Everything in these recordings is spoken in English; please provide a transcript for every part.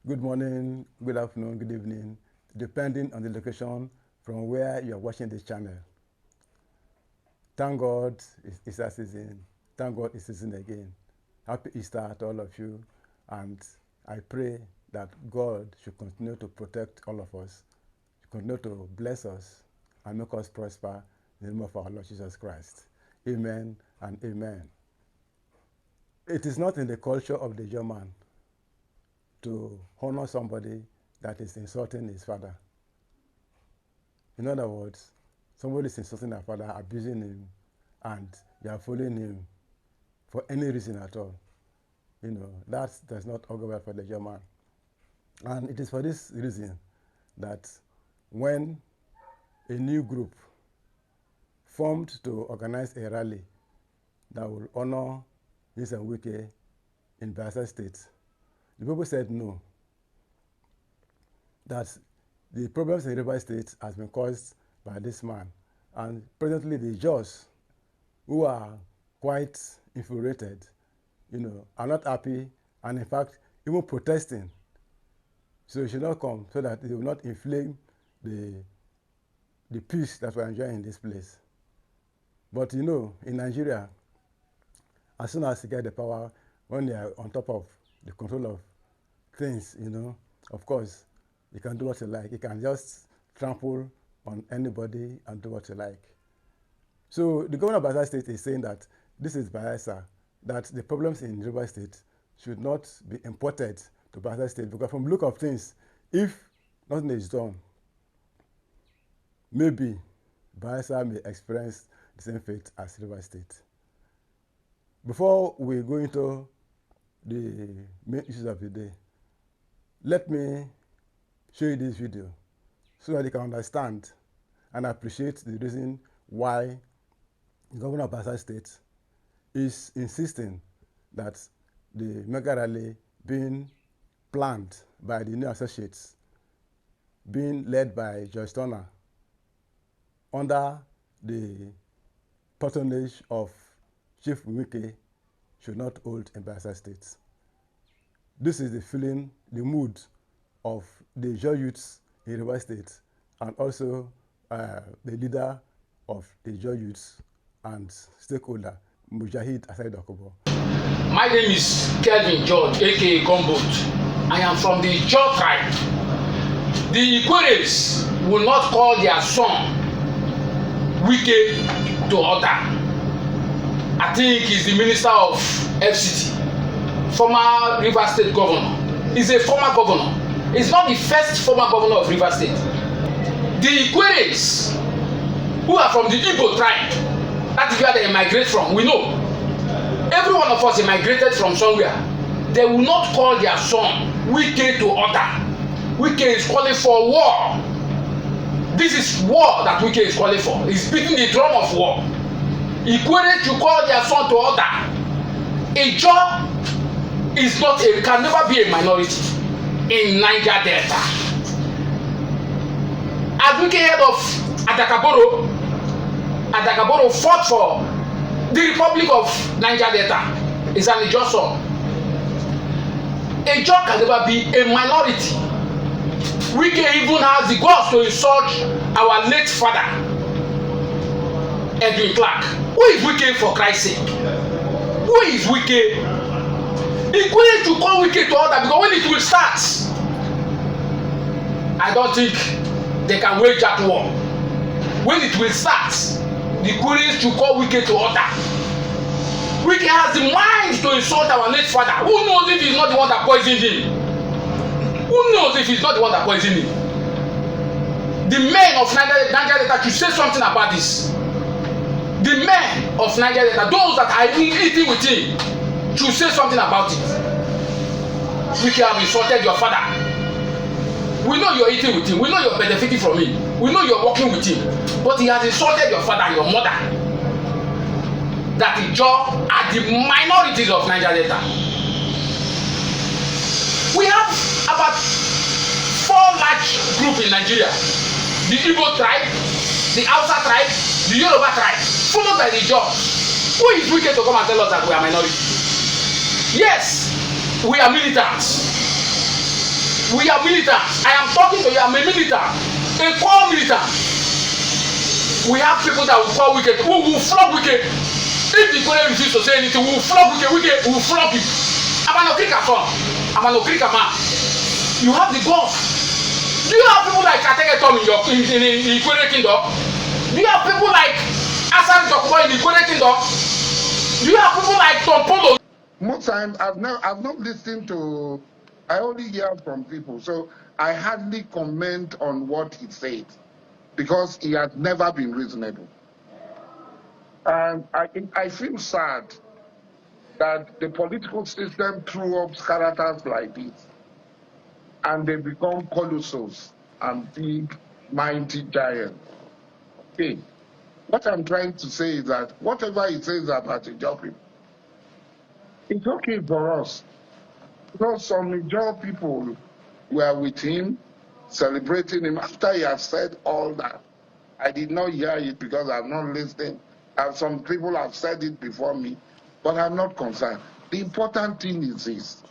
Good morning, good afternoon, good evening, depending on the location from where you are watching this channel. Thank God it's Easter season. Thank God it's season again. Happy Easter to all of you, and I pray that God should continue to protect all of us, continue to bless us and make us prosper in the name of our Lord Jesus Christ. Amen and amen. It is not in the culture of the German to honor somebody that is insulting his father. In other words, somebody is insulting their father, abusing him, and they are following him for any reason at all. That does not augur well for the German. And it is for this reason that when a new group formed to organize a rally that will honor Yenagoa in Bayelsa State, the people said no, that the problems in River State has been caused by this man. And presently the Ijaws, who are quite infuriated, are not happy, and in fact, even protesting. So he should not come, so that they will not inflame the peace that we're enjoying in this place. But in Nigeria, as soon as they get the power, when they are on top of the control of things, of course, you can do what you like. You can just trample on anybody and do what you like. So the governor of Bayelsa State is saying that this is Bayelsa, that the problems in River State should not be imported to Bayelsa State, because from the look of things, if nothing is done, maybe Bayelsa may experience the same fate as River State. Before we go into the main issues of the day, let me show you this video so that you can understand and appreciate the reason why the governor of Bayelsa State is insisting that the mega rally being planned by the new associates, being led by Turnah'S under the patronage of Chief Wike, should not hold in Bayelsa State. This is the feeling, the mood of the Ijaws youths in River State, and also the leader of the Ijaws youths and stakeholder, Asaid. My name is Kelvin George, aka Gumboot. I am from the Ijaws tribe. The Ijaws will not call their son Wike to order. I think he's the minister of FCT, former River State governor. He's a former governor. He's not the first former governor of River State. The Ijaws, who are from the Igbo tribe, that is where they migrate from, we know. Every one of us migrated from somewhere. They will not call their son Wike to order. Wike is calling for war. This is war that Wike is calling for. He's beating the drum of war. Ijaws to call their son to order. Ijaws can never be a minority in Niger Delta. As Wike head of Adakaboro fought for the Republic of Niger Delta. Is an Ijaws son. Ijaws can never be a minority. Wike even has the guts to insult our late father, Edwin Clark. Who is Wike, for Christ's sake? Who is Wike? Ijaws to call Wike to order, because when it will start, I don't think they can wage that war. When it will start, the Ijaws to call Wike to order. Wike has the mind to insult our late father. Who knows if he's not the one that poisoned him? Who knows if he's not the one that poisoned him? The men of Niger Delta should say something about this. The men of Niger Delta, those that are eating with him, should say something about it. Wike have insulted your father. We know you're eating with him. We know you're benefiting from him. We know you're working with him. But he has insulted your father and your mother. That Ijaws are the minorities of Niger Delta. We have about 4 large groups in Nigeria. The Igbo tribe, the Hausa tribe, the Yoruba tribe, followed by the Ijaws. Who is Wike to come and tell us that we are minority? Yes, we are militants. We are militant. I am talking to you. I'm a militant, a core militant. We have people that will call wicked, who will flog wicked. If the Igbo refuse to say anything, we will flog wicked, we will flog you. I'm an Okrika son. I'm an Okrika man. You have the guns. Do you have people like Ategetom in the Igbo kingdom? Do you have people like Asan Jokubo in the Igbo kingdom? Do you have people like Tom Polo? Most times I've not listened to. I only hear from people, so I hardly comment on what he said because he had never been reasonable. And I feel sad that the political system threw up characters like this, and they become colossus and big, mighty giants. Okay, what I'm trying to say is that whatever he says about the job people, it's okay for us. Because some Ijaw people were with him, celebrating him after he had said all that. I did not hear it because I'm not listening. Some people have said it before me, but I'm not concerned. The important thing is this.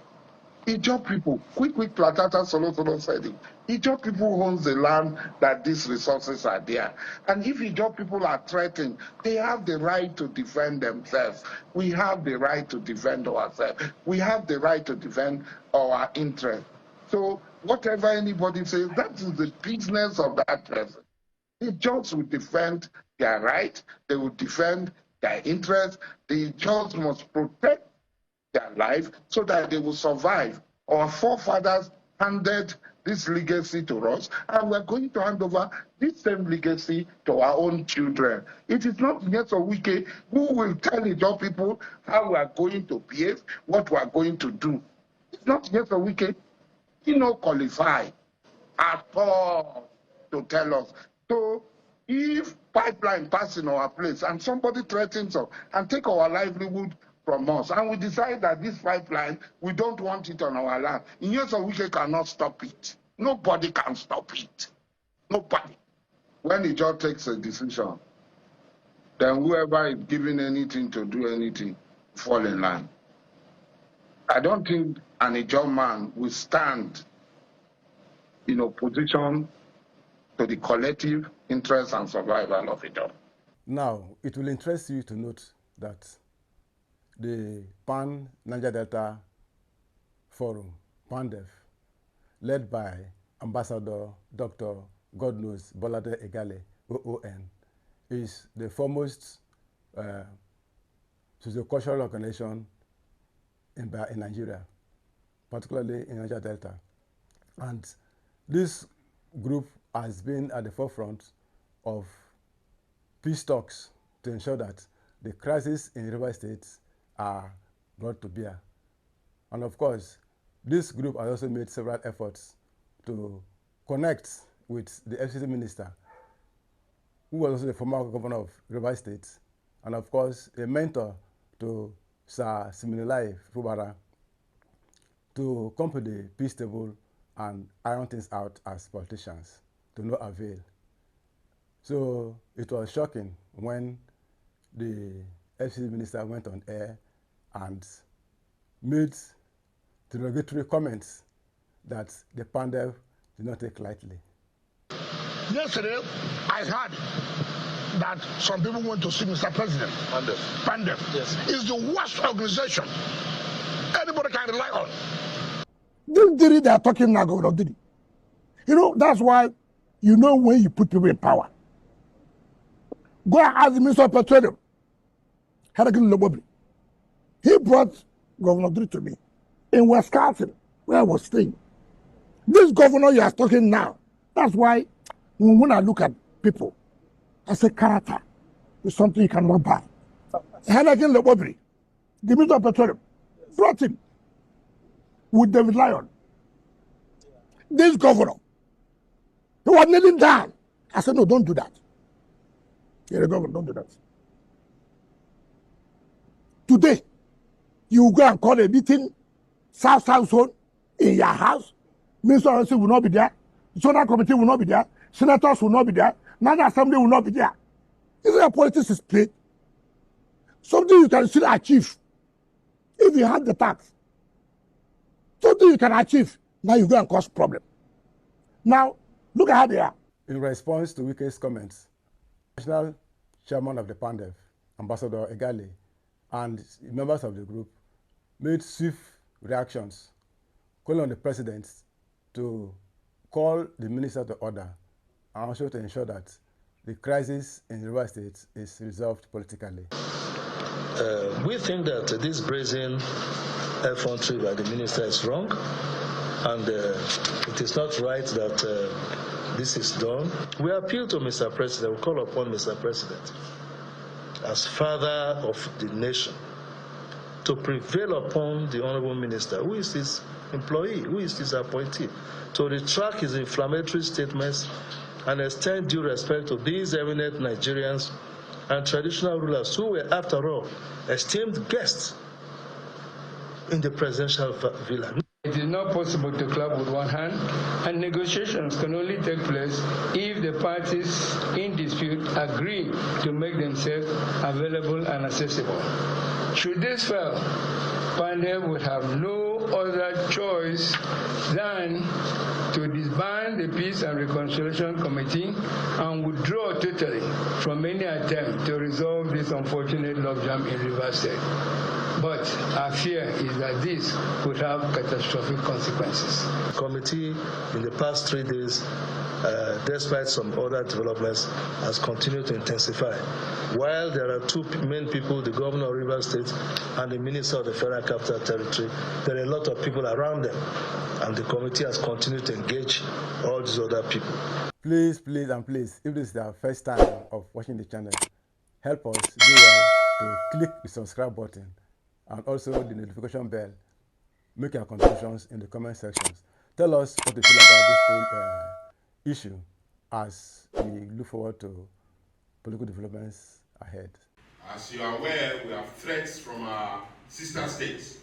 Ijaw people, quick Platata Solo said it. Ijaw people owns the land that these resources are there. And if Ijaw people are threatened, they have the right to defend themselves. We have the right to defend ourselves. We have the right to defend our interests. So whatever anybody says, that is the business of that person. The Ijaws will defend their right. They will defend their interests. The Ijaws must protect their life so that they will survive. Our forefathers handed this legacy to us, and we're going to hand over this same legacy to our own children. It is not Nyeso Wike who will tell the Ijaw people how we are going to behave, what we are going to do. It's not Nyeso Wike. He no qualify at all to tell us. So if pipeline pass in our place and somebody threatens us and take our livelihood from us, and we decide that this pipeline, we don't want it on our land, Nyeso Wike cannot stop it. Nobody can stop it. Nobody. When the judge takes a decision, then whoever is given anything to do anything, fall in line. I don't think an Ijaw man will stand in opposition to the collective interest and survival of Ijaw. Now, it will interest you to note that the Pan-Niger Delta Forum, PANDEF, led by Ambassador Dr. God knows Bolade Egale, OON, is the foremost socio-cultural organization in Nigeria, particularly in Niger Delta. And this group has been at the forefront of peace talks to ensure that the crises in river states are brought to bear. And of course, this group has also made several efforts to connect with the FCC minister, who was also the former governor of River State, and of course, a mentor to Sir Siminalayi Fubara, to come to the peace table and iron things out as politicians, to no avail. So it was shocking when the FCC minister went on air and made derogatory comments that the PANDEF did not take lightly. Yesterday, I heard that some people went to see Mr. President. PANDEF. Yes. Is the worst organization anybody can rely on. This Diri they are talking now, Governor Diri. You know, that's why you know when you put people in power. Go and ask the Minister of Petroleum. He brought Governor Diri to me in Wisconsin, where I was staying. This governor you are talking now, that's why when I look at people, I say character is something you cannot buy. The Minister of Petroleum brought him with David Lyon. This governor, he was kneeling down. I said, no, don't do that. Yeah, the governor, don't do that. Today, you go and call a meeting, South Zone, in your house. Minister of Exellency will not be there. Zonal Committee will not be there. Senators will not be there. National Assembly will not be there. Isn't that politics is played? Something you can still achieve if you have the tax. Something you can achieve Now you go and cause problem. Now, look at how they are. In response to Wike's comments, National Chairman of the PANDEF, Ambassador Egale, and members of the group made swift reactions, calling on the president to call the minister to order and also to ensure that the crisis in River State is resolved politically. We think that this brazen effrontery by the minister is wrong, and it is not right that this is done. We appeal to Mr. President, we call upon Mr. President, as father of the nation, to prevail upon the honorable minister, who is his employee, who is his appointee, to retract his inflammatory statements and extend due respect to these eminent Nigerians and traditional rulers who were, after all, esteemed guests in the presidential villa. It is not possible to clap with one hand, and negotiations can only take place if the parties in dispute agree to make themselves available and accessible. Should this fail, PANDEF would have no other choice than to disband the Peace and Reconciliation Committee and withdraw totally from any attempt to resolve this unfortunate logjam in River State. But our fear is that this could have catastrophic consequences. The committee in the past 3 days, despite some other developments, has continued to intensify. While there are two main people, the Governor of River State and the Minister of the Federal Capital Territory, there are a lot of people around them, and the committee has continued to engage all these other people. Please, please, and please, if this is our first time of watching the channel, help us do well to click the subscribe button and also the notification bell. Make your contributions in the comment sections. Tell us what you feel about this whole issue as we look forward to political developments ahead. As you are aware, we have threats from our sister states,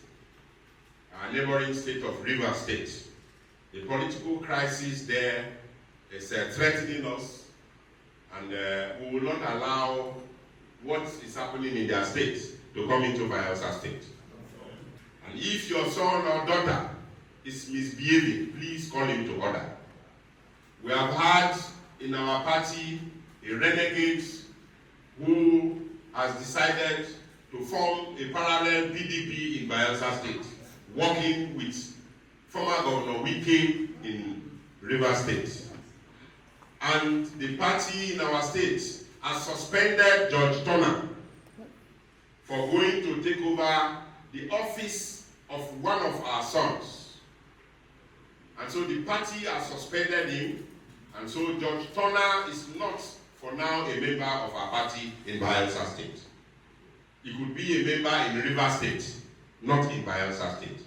our neighboring state of River State. The political crisis there is threatening us, and we will not allow what is happening in their state to come into Bayelsa State. And if your son or daughter is misbehaving, please call him to order. We have had in our party a renegade who has decided to form a parallel PDP in Bayelsa State, working with former Governor Wike in River State. And the party in our state has suspended Judge Turnah for going to take over the office of one of our sons. And so the party has suspended him, and so Judge Turnah is not for now a member of our party in Bayelsa State. He could be a member in River State, not in Bayelsa State.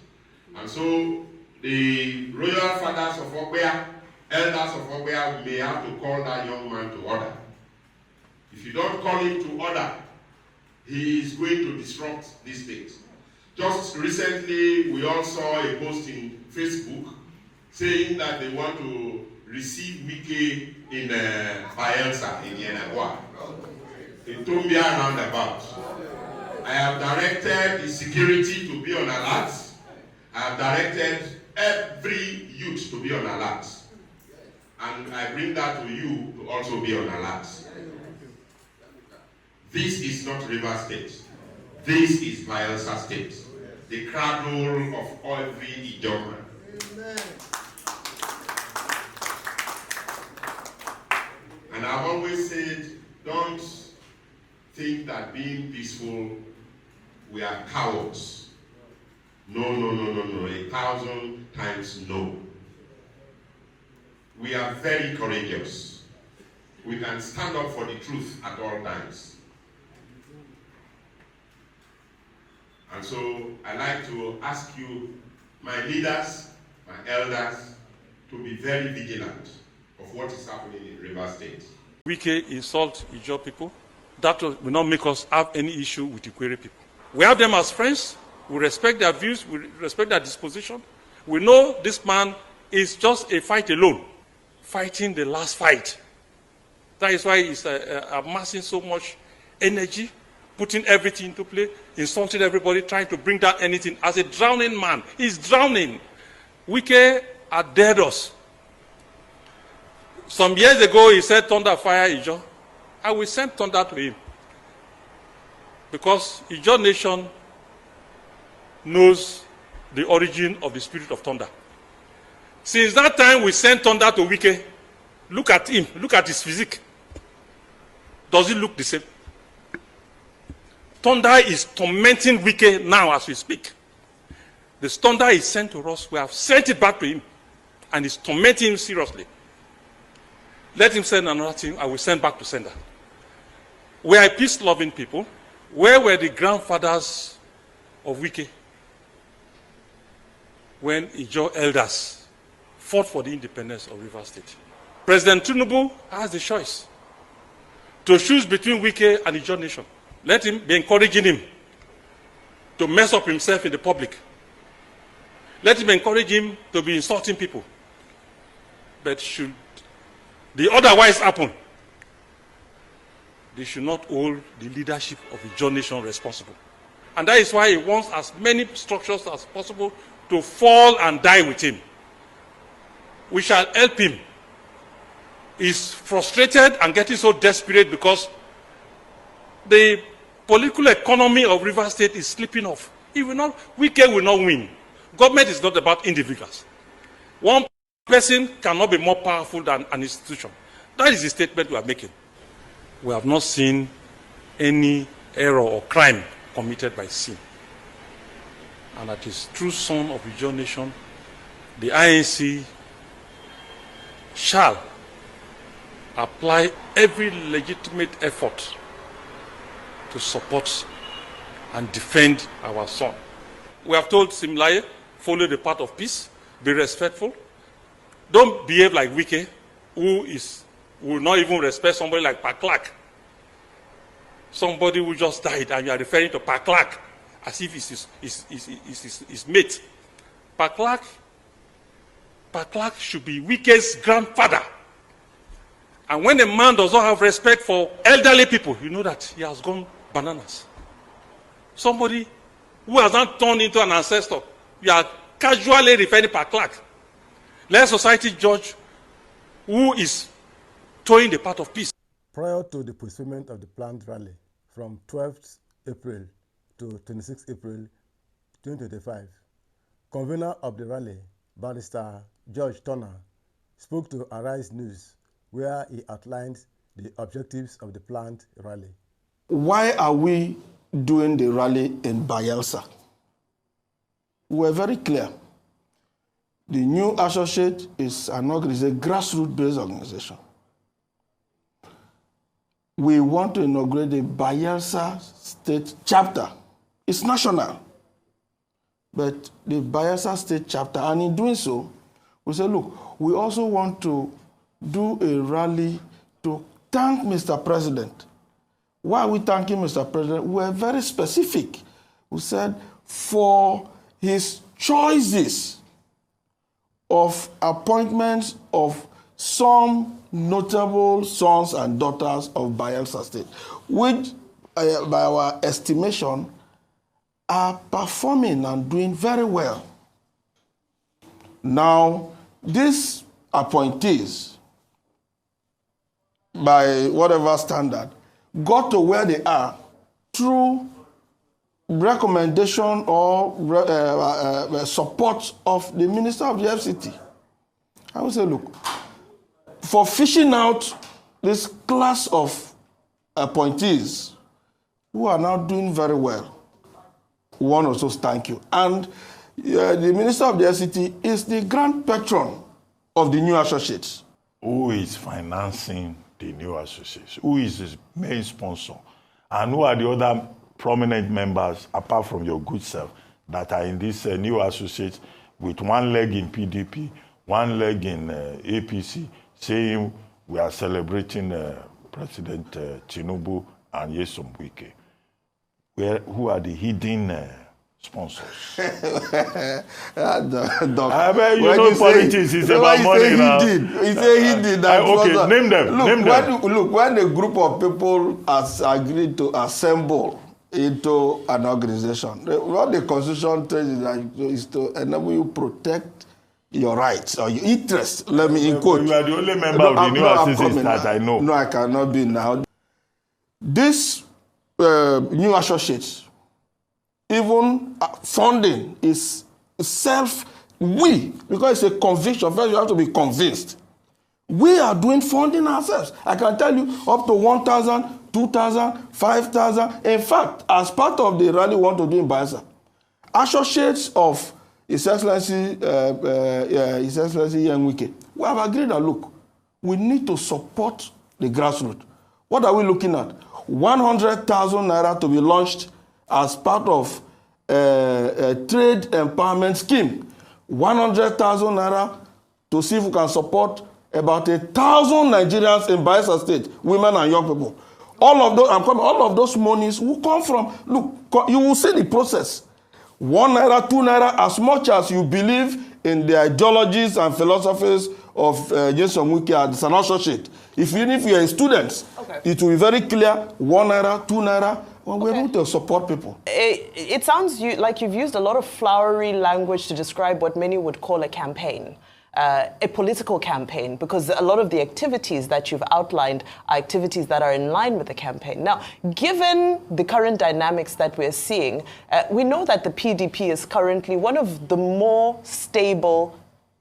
And so the royal fathers of Ogbea, elders of Ogbea, may have to call that young man to order. If you don't call him to order, he is going to disrupt this state. Just recently, we all saw a post in Facebook saying that they want to receive Wike in Bayelsa, in Yenagoa, in Tumbia roundabout. I have directed the security to be on alert. I have directed every youth to be on alert. And I bring that to you to also be on alert. This is not River State. This is Bayelsa State, the cradle of every Ijaws. And I've always said, don't think that being peaceful, we are cowards. No, 1,000 times no. We are very courageous. We can stand up for the truth at all times. And so I'd like to ask you, my leaders, my elders, to be very vigilant of what is happening in River State. Wike insult Ijaws people. That will not make us have any issue with the Ikwere people. We have them as friends. We respect their views. We respect their disposition. We know this man is just a fight alone, fighting the last fight. That is why he's amassing so much energy, putting everything into play, insulting everybody, trying to bring down anything. As a drowning man, he's drowning. Wike had dared us. Some years ago, he said, thunder, fire, Ijaw. I will send thunder to him. Because Ijaw nation knows the origin of the spirit of thunder. Since that time, we sent thunder to Wike. Look at him. Look at his physique. Does it look the same? Thunder is tormenting Wike now as we speak. The thunder is sent to us. We have sent it back to him. And it's tormenting him seriously. Let him send another thing. I will send back to sender. We are peace-loving people. Where were the grandfathers of Wike when Ijaw elders fought for the independence of Rivers State? President Tinubu has the choice to choose between Wike and Ijaw nation. Let him be encouraging him to mess up himself in the public. Let him encourage him to be insulting people. But should the otherwise happen, they should not hold the leadership of the Ijaw nation responsible. And that is why he wants as many structures as possible to fall and die with him. We shall help him. He's frustrated and getting so desperate because the political economy of Rivers State is slipping off. Wike will not win. Government is not about individuals. One person cannot be more powerful than an institution. That is the statement we are making. We have not seen any error or crime committed by sin. And that is true son of the Ijaw nation, the INC shall apply every legitimate effort to support and defend our son. We have told Simlaye, follow the path of peace, be respectful. Don't behave like Wike, who will not even respect somebody like Paklak. Somebody who just died, and you are referring to Paklak as if it's his mate. Paklak should be Wike's grandfather. And when a man does not have respect for elderly people, you know that he has gone bananas. Somebody who has not turned into an ancestor, you are casually referring to Paklak. Let society judge who is towing the path of peace. Prior to the postponement of the planned rally from 12th April to 26th April 2025, convener of the rally, Barrister George Turner, spoke to Arise News, where he outlined the objectives of the planned rally. Why are we doing the rally in Bayelsa? We were very clear. The new associate is an organization, grassroots-based organization. We want to inaugurate the Bayelsa State chapter. It's national, but the Bayelsa State chapter, and in doing so, we say, look, we also want to do a rally to thank Mr. President. Why are we thanking Mr. President? We were very specific. We said, for his choices of appointments of some notable sons and daughters of Bayelsa State, which, by our estimation, are performing and doing very well. Now, these appointees, by whatever standard, got to where they are through recommendation or support of the Minister of the FCT. I would say, look, for fishing out this class of appointees who are now doing very well, we want to also thank you. And the Minister of the FCT is the grand patron of the new associates. Who is financing the new associates? Who is his main sponsor? And who are the other prominent members, apart from your good self, that are in this new associates with one leg in PDP, one leg in APC, saying we are celebrating President Tinubu and Nyesom Wike? Who are the hidden sponsors? Doc, you know politics is about money now. He said he did that. Okay, name them. Look, when a group of people has agreed to assemble into an organization, what the Constitution tells you is to enable you protect your rights or your interests. Let me quote. You are the only member of the new associates that I know. No, I cannot be now. This new associates, even funding is because it's a conviction. First, you have to be convinced. We are doing funding ourselves. I can tell you up to 1,000, 2,000, 5,000. In fact, as part of the rally we want to do in Bayelsa, associates of His Excellency Yenagoa, we have agreed that, look, we need to support the grassroots. What are we looking at? 100,000 naira to be launched as part of a trade empowerment scheme. 100,000 naira to see if we can support about 1,000 Nigerians in Bayelsa State, women and young people. All of those monies will come from, look, you will see the process. 1 naira, 2 naira, as much as you believe in the ideologies and philosophies of Yenagoa as an associate. Even if you are a student, it will be very clear, 1 naira, 2 naira, well, we're able to support people. It sounds like you've used a lot of flowery language to describe what many would call a campaign. A political campaign, because a lot of the activities that you've outlined are activities that are in line with the campaign. Now, given the current dynamics that we're seeing, we know that the PDP is currently one of the more stable,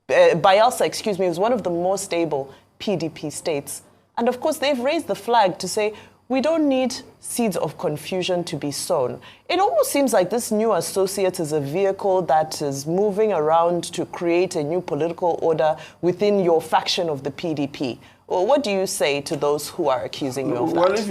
Bayelsa, is one of the more stable PDP states. And of course, they've raised the flag to say, we don't need seeds of confusion to be sown. It almost seems like this new associate is a vehicle that is moving around to create a new political order within your faction of the PDP. Well, what do you say to those who are accusing you of that? Well, if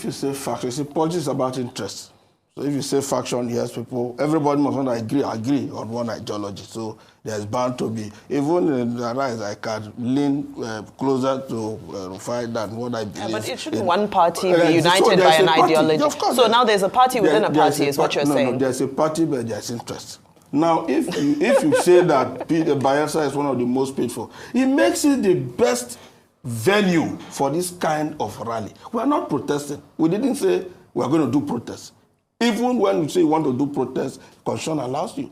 you say faction, politics is about interest. So if you say faction, yes, everybody must not agree on one ideology. So there's bound to be, even in the rise, I can lean closer to find than what I believe. But it shouldn't one party be united by an ideology. So now there's a party within a party, is what you're saying. No, there's a party, but there's interest. Now, if you say that Bayelsa is one of the most painful, it makes it the best venue for this kind of rally. We are not protesting. We didn't say we are going to do protests. Even when you say you want to do protests, Constitution allows you.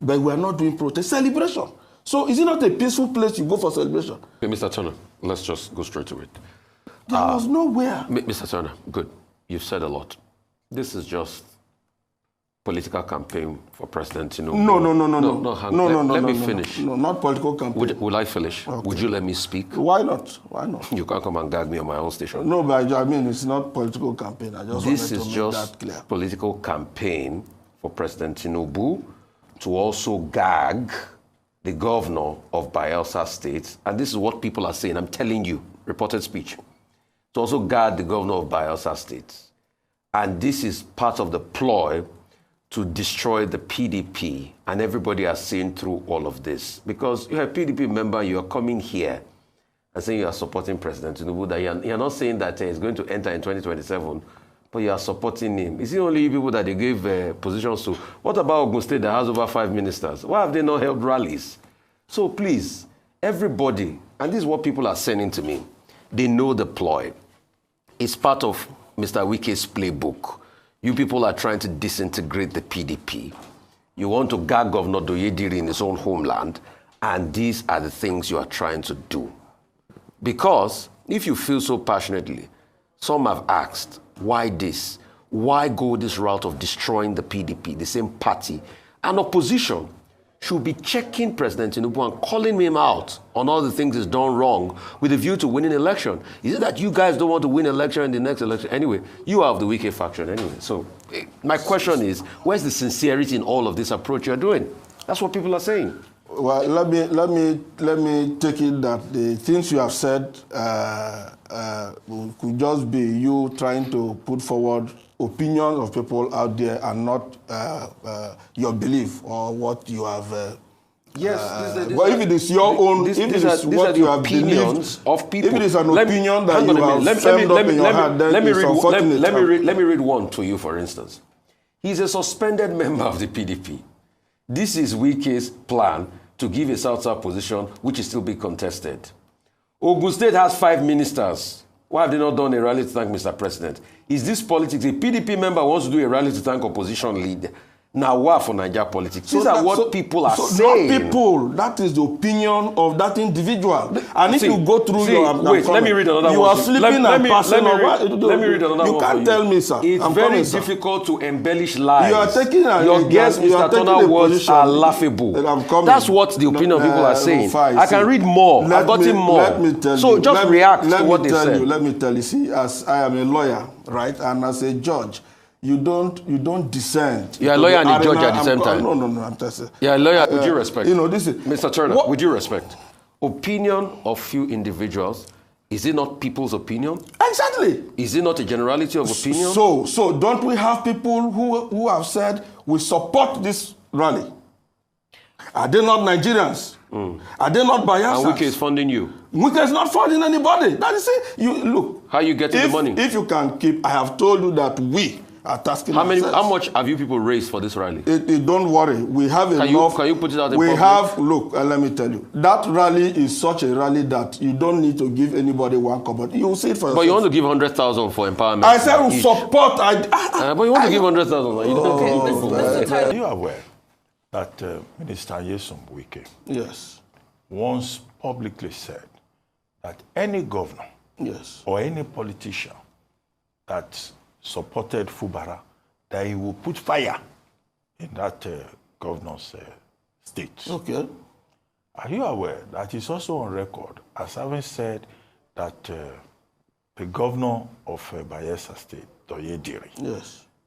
But we are not doing protest, celebration. So is it not a peaceful place you go for celebration? Okay, Mr. Turner, let's just go straight to it. There was nowhere. Mr. Turner, good. You've said a lot. This is just political campaign for President Tinubu. No. Let me finish. No, not political campaign. Will I finish? Okay. Would you let me speak? Why not? You can't come and gag me on my own station. No, but I mean, it's not political campaign. I just this wanted is to make just that clear. Political campaign for President Tinubu to also gag the governor of Bayelsa State. And this is what people are saying. I'm telling you, reported speech. To also gag the governor of Bayelsa State. And this is part of the ploy to destroy the PDP, and everybody has seen through all of this. Because you're a PDP member, you're coming here and saying you are supporting President Tinubu, that you're not saying that he's going to enter in 2027, but you are supporting him. Is it only people that they gave positions to? What about Ogun State that has over 5 ministers? Why have they not held rallies? So please, everybody, and this is what people are sending to me, they know the ploy. It's part of Mr. Wike's playbook. You people are trying to disintegrate the PDP. You want to gag Governor Douye Diri in his own homeland, and these are the things you are trying to do. Because if you feel so passionately, some have asked, why this? Why go this route of destroying the PDP, the same party? An opposition should be checking President Tinubu and calling him out on all the things he's done wrong with a view to winning election. Is it that you guys don't want to win election in the next election? Anyway, you are of the Wike faction anyway. So my question is, where's the sincerity in all of this approach you're doing? That's what people are saying. Well, let me take it that the things you have said could just be you trying to put forward opinions of people out there and not your belief or what you have. Yes, but if it is your own, if it is what you have believed, of people, if it is an opinion that you have firmed up in your heart, then it's unfortunate. Let me read one to you, for instance. He's a suspended member of the PDP. This is Wike's plan to give a South-South position, which is still being contested. Ogun State has 5 ministers. Why have they not done a rally to thank Mr. President? Is this politics? A PDP member wants to do a rally to thank opposition leader. Now, what for Niger politics? These are what people are saying. Not people. That is the opinion of that individual. And if you go through wait, let me read another one. You are flipping and passing. Let me read another one. You can't tell me, sir. It's very difficult to embellish lies. You are taking your guess, Mr. Turner, words are laughable. That's what the opinion of people are saying. I can read more. I've gotten more. Let me tell you. So just react to what they said. Let me tell you. See, as I am a lawyer, right, and as a judge, you don't dissent. You're a lawyer and a judge at the same time. No. I'm just saying. You're a lawyer. Would you respect? This is Mr. Turner. Would you respect? Opinion of few individuals. Is it not people's opinion? Exactly. Is it not a generality of opinion? So don't we have people who have said we support this rally? Are they not Nigerians? Are they not Bayelsas? And Wike is funding you. Wike is not funding anybody. That is it. You look. How are you getting the money? If you can keep, I have told you that we are tasking ourselves. How much have you people raised for this rally? Don't worry. We have enough. Can you put it out in public? Look, let me tell you. That rally is such a rally that you don't need to give anybody one kobo. You will see it for yourself. But you want to give 100,000 for empowerment. I said we support. But you want to give 100,000. Are you aware that Minister Nyesom Wike once publicly said that any governor or any politician that supported Fubara, that he will put fire in that governor's state? Okay. Are you aware that he's also on record as having said that the governor of Bayelsa State, Douye Diri,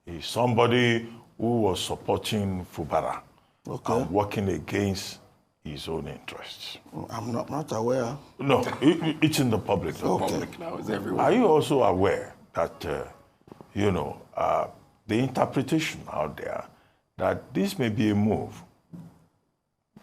is somebody who was supporting Fubara and working against his own interests? I'm not aware. No, it's in the public. The public now is everywhere. Are you also aware that, the interpretation out there that this may be a move?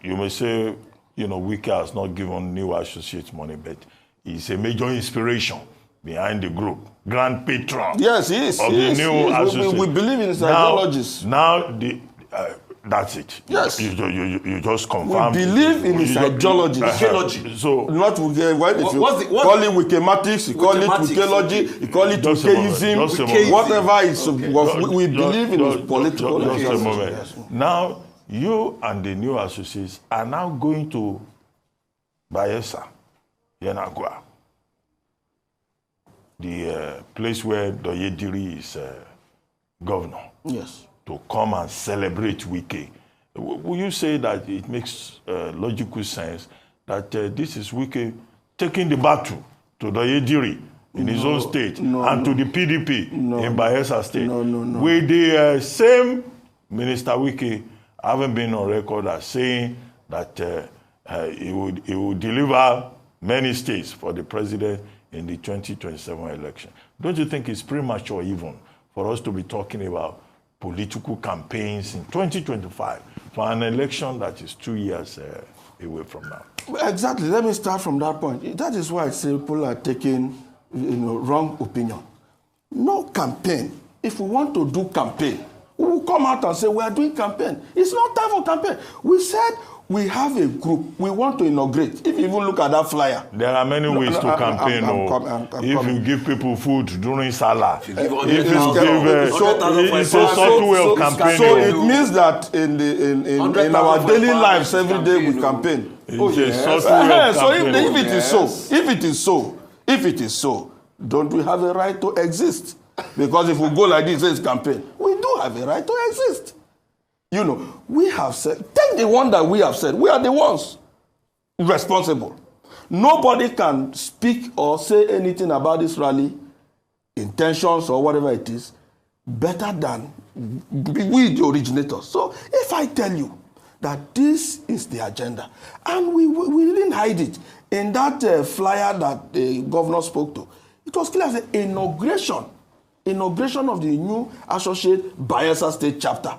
You may say, Wike has not given new associates money, but he's a major inspiration behind the group. Grand patron. Yes, he is. Of the new associates. We believe in his ideologies. Now, that's it. Yes. You just confirm. We believe in his ideology. So not call it Wikematics, you call it Wikeology, you call it Wikeism, whatever it's. We believe in his political. Just a moment. Yes. Now you and the new associates are now going to Bayelsa, Yenagoa, the place where Douye Diri is governor. Yes. To come and celebrate Wike. Will you say that it makes logical sense that this is Wike taking the battle to Douye Diri in his own state and to the PDP in Bayelsa State? With the same Minister Wike having been on record as saying that he would deliver many states for the president in the 2027 election. Don't you think it's premature even for us to be talking about political campaigns in 2025 for an election that is 2 years away from now? Exactly. Let me start from that point. That is why I say people are taking wrong opinion. No campaign. If we want to do campaign, we will come out and say we are doing campaign. It's not time for campaign. We said we have a group we want to inaugurate. If you even look at that flyer. There are many ways to campaign. If you give people food during Salah, it's a subtle way of campaigning. So it means that in our daily lives every day we campaign. So if it is so, don't we have a right to exist? Because if we go like this, it's campaign. We do have a right to exist. We have said, take the one that we have said, we are the ones responsible. Nobody can speak or say anything about this rally, intentions or whatever it is, better than we, the originators. So if I tell you that this is the agenda, and we didn't hide it, in that flyer that the governor spoke to, it was clear as an inauguration of the new associate Bayelsa State chapter.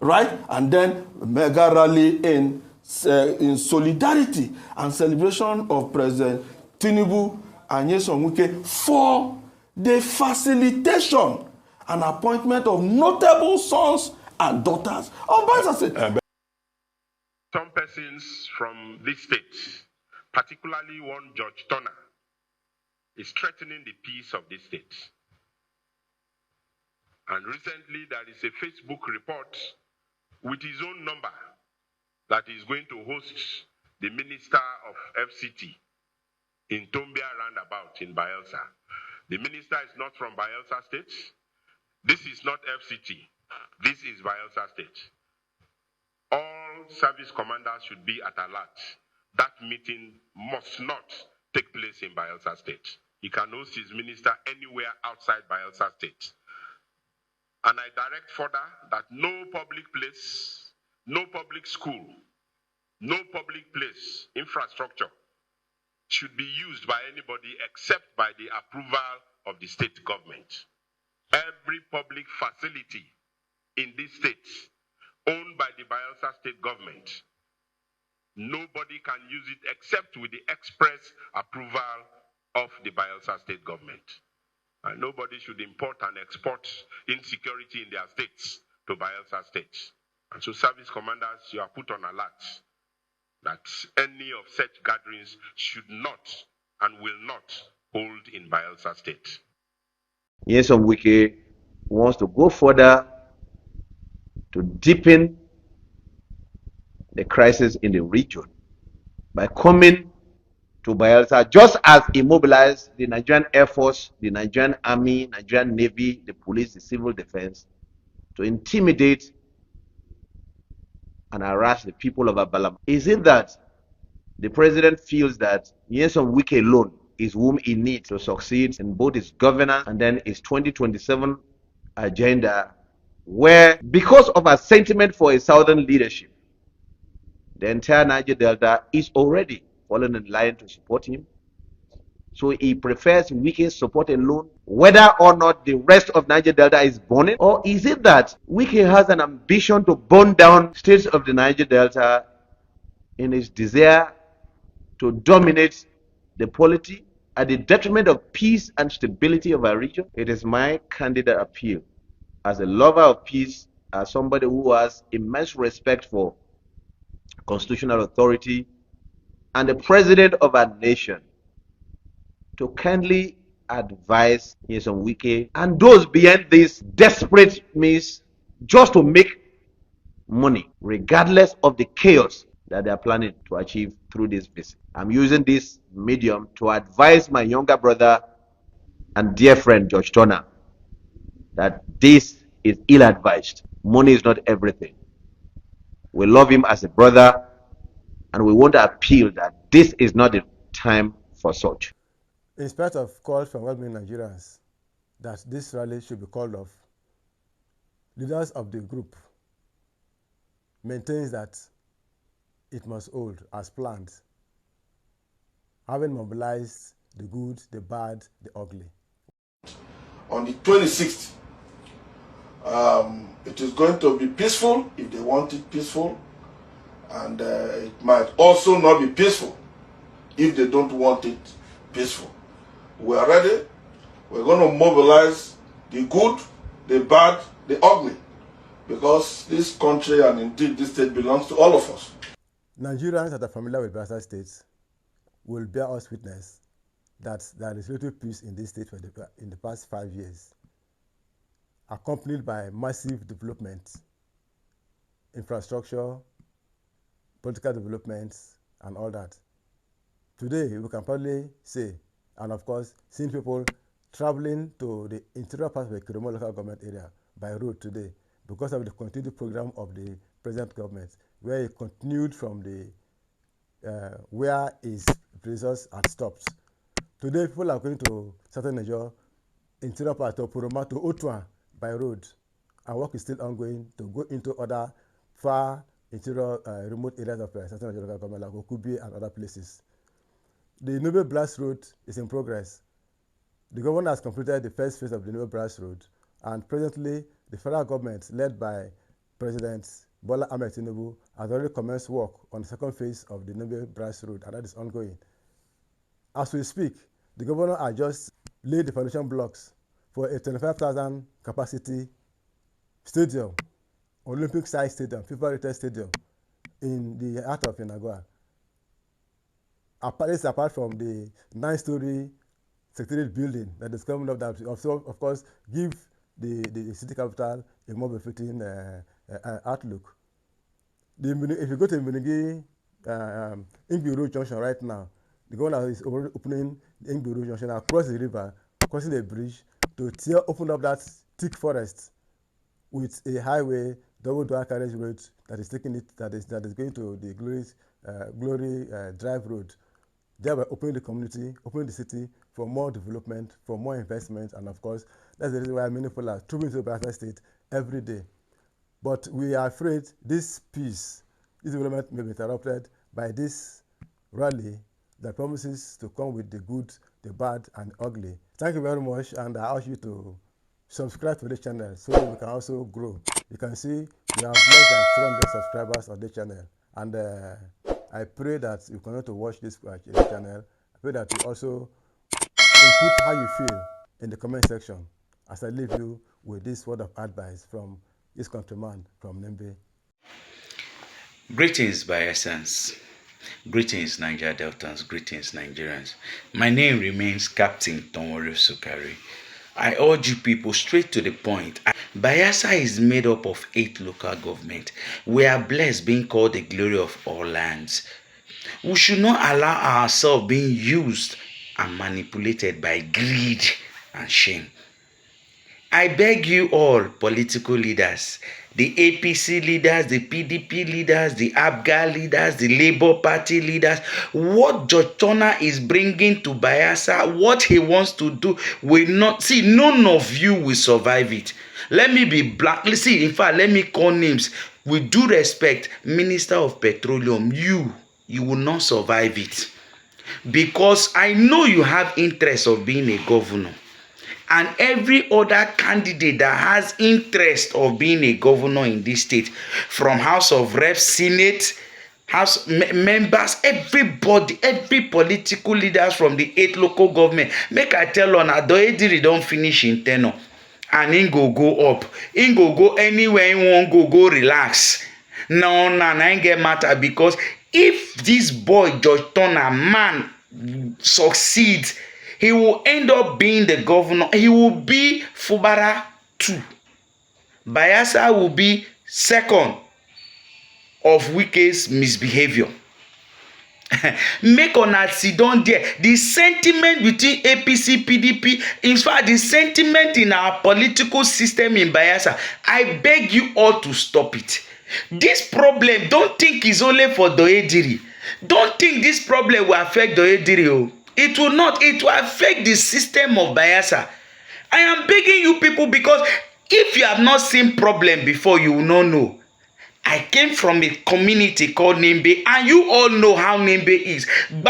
Right? And then mega rally in solidarity and celebration of President Tinubu and Nyesom Wike for the facilitation and appointment of notable sons and daughters of Bayelsa State. Some persons from this state, particularly one Judge Turner, is threatening the peace of this state. And recently there is a Facebook report with his own number that is going to host the Minister of FCT in Tombia roundabout in Bayelsa. The minister is not from Bayelsa State. This is not FCT. This is Bayelsa State. All service commanders should be at alert. That meeting must not take place in Bayelsa State. He can host his minister anywhere outside Bayelsa State. And I direct further that no public place, no public school, no public place, infrastructure should be used by anybody except by the approval of the state government. Every public facility in this state owned by the Bayelsa state government, nobody can use it except with the express approval of the Bayelsa state government. And nobody should import and export insecurity in their states to Bayelsa state. And so service commanders, you are put on alert that any of such gatherings should not and will not hold in Bayelsa state. Nyesom Wike wants to go further to deepen the crisis in the region by coming to Bayelsa, just as he mobilized the Nigerian Air Force, the Nigerian Army, Nigerian Navy, the police, the civil defense, to intimidate and harass the people of Abalam. Is it that the president feels that Nyesom Wike alone is whom he needs to succeed in both his governance and then his 2027 agenda, where, because of a sentiment for a southern leadership, the entire Niger Delta is already falling in line to support him? So he prefers Wike's support alone, whether or not the rest of Niger Delta is burning? Or is it that Wike has an ambition to burn down states of the Niger Delta in his desire to dominate the polity at the detriment of peace and stability of our region? It is my candid appeal, as a lover of peace, as somebody who has immense respect for constitutional authority and the president of our nation, to kindly advise Nyesom Wike and those behind this desperate means just to make money, regardless of the chaos that they are planning to achieve through this visit. I'm using this medium to advise my younger brother and dear friend George Turner that this is ill-advised. Money is not everything. We love him as a brother, and we want to appeal that this is not the time for such. In spite of calls from well-meaning Nigerians that this rally should be called off, leaders of the group maintains that it must hold as planned, having mobilized the good, the bad, the ugly. On the 26th, it is going to be peaceful if they want it peaceful, and it might also not be peaceful if they don't want it peaceful. We are ready. We're going to mobilize the good, the bad, the ugly, because this country and indeed this state belongs to all of us. Nigerians that are familiar with Bayelsa State will bear us witness that there is little peace in this state in the past 5 years, accompanied by massive development, infrastructure, political developments, and all that. Today, we can probably say, and of course, seeing people traveling to the interior part of the Kiromo local government area by road today because of the continued program of the present government, where it continued from the where his predecessors had stopped. Today, people are going to Southern Niger, interior part of Puroma to Otua by road, and work is still ongoing to go into other far interior remote areas of Southern Niger local government like Okubi and other places. The Noble Blast Road is in progress. The governor has completed the first phase of the Noble Blast Road, and presently the federal government, led by President Bola Ahmed Tinubu, has already commenced work on the second phase of the Noble Blast Road, and that is ongoing. As we speak, the governor has just laid the foundation blocks for a 25,000 capacity stadium, Olympic-sized stadium, FIFA-rated stadium in the heart of Yenagoa. Apart from the 9-story secretariat building that is coming up, that also, of course, give the city capital a more befitting outlook. If you go to Mbinigi Ingbiru Junction right now, the governor is opening the Ingbiru Junction across the river, crossing the bridge to open up that thick forest with a highway, double dual carriage road that is taking it, that is going to the Glory Drive Road. Thereby opening the community, opening the city for more development, for more investment, and of course, that's the reason why many people are trooping to Bayelsa State every day. But we are afraid this peace, this development may be interrupted by this rally that promises to come with the good, the bad, and ugly. Thank you very much, and I urge you to subscribe to this channel so that we can also grow. You can see we have less than 300 subscribers on this channel, and I pray that you continue to watch this channel. I pray that you also input how you feel in the comment section as I leave you with this word of advice from this countryman from Nembe. Greetings, Bayelsans. Greetings, Niger Deltans. Greetings, Nigerians. My name remains Captain Tonwori Sukari. I urge you people straight to the point. Bayelsa is made up of 8 local governments. We are blessed being called the glory of all lands. We should not allow ourselves being used and manipulated by greed and shame. I beg you all, political leaders, the APC leaders, the PDP leaders, the ABGA leaders, the Labour Party leaders, what George Turnah is bringing to Bayelsa, what he wants to do, will not see. None of you will survive it. Let me be black. See, in fact, let me call names. With due respect, Minister of Petroleum, you will not survive it, because I know you have interest of being a governor. And every other candidate that has interest of being a governor in this state, from House of Reps, Senate, House members, everybody, every political leaders from the 8 local government, make I tell on Douye Diri don't finish in tenure, and he go up. He go anywhere he want go relax. No, ain't get matter, because if this boy George Turnah man succeeds, he will end up being the governor. He will be Fubara 2. Bayelsa will be second of Wike's misbehavior. Make on sit down there. The sentiment between APC, PDP, in fact, the sentiment in our political system in Bayelsa, I beg you all to stop it. This problem, don't think is only for Douye Diri. Don't think this problem will affect Douye Diri. It will not. It will affect the system of Bayelsa. I am begging you people, because if you have not seen problem before, you will not know. I came from a community called Nembe, and you all know how Nembe is. When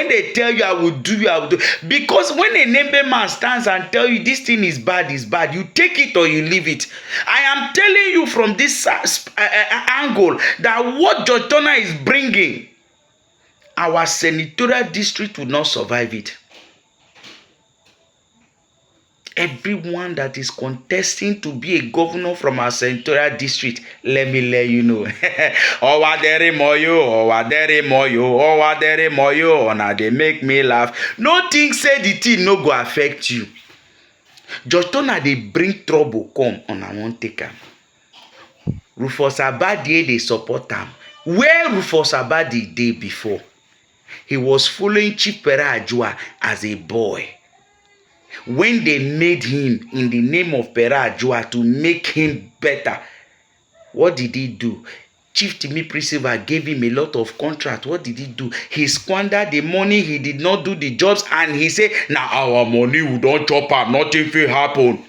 they tell you I will do, you I will do. Because when a Nembe man stands and tell you this thing is bad, you take it or you leave it. I am telling you from this angle that what George Turnah is bringing, our senatorial district will not survive it. Everyone that is contesting to be a governor from our senatorial district, let me let you know. Now they make me laugh. No thing say the thing no go affect you. George Turnah they bring trouble come on I won't take him. Rufus Abadi they support him. Where Rufus Abadi did before? He was following Chief Pera Ajua as a boy. When they made him in the name of Pera Ajua to make him better, what did he do? Chief Timi Priscilla gave him a lot of contract. What did he do? He squandered the money. He did not do the jobs, and he said, "Now our money we don't chop up. Nothing will happen."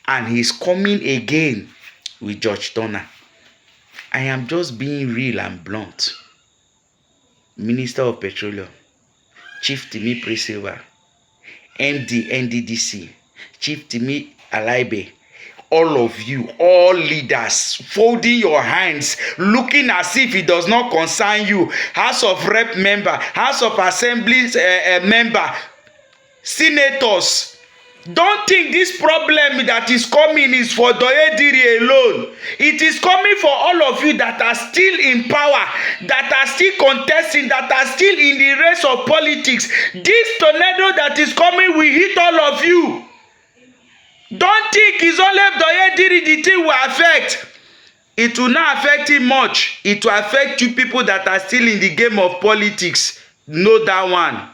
And he's coming again with George Turnah. I am just being real and blunt. Minister of Petroleum, Chief Timi Priscilla, MD NDDC, Chief Timi Alaibe, all of you, all leaders, folding your hands, looking as if it does not concern you. House of Rep member, House of Assembly member, senators. Don't think this problem that is coming is for Douye Diri alone. It is coming for all of you that are still in power, that are still contesting, that are still in the race of politics. This tornado that is coming will hit all of you. Don't think it's only Douye Diri the thing will affect. it will not affect him much. It will affect you people that are still in the game of politics. Know that one.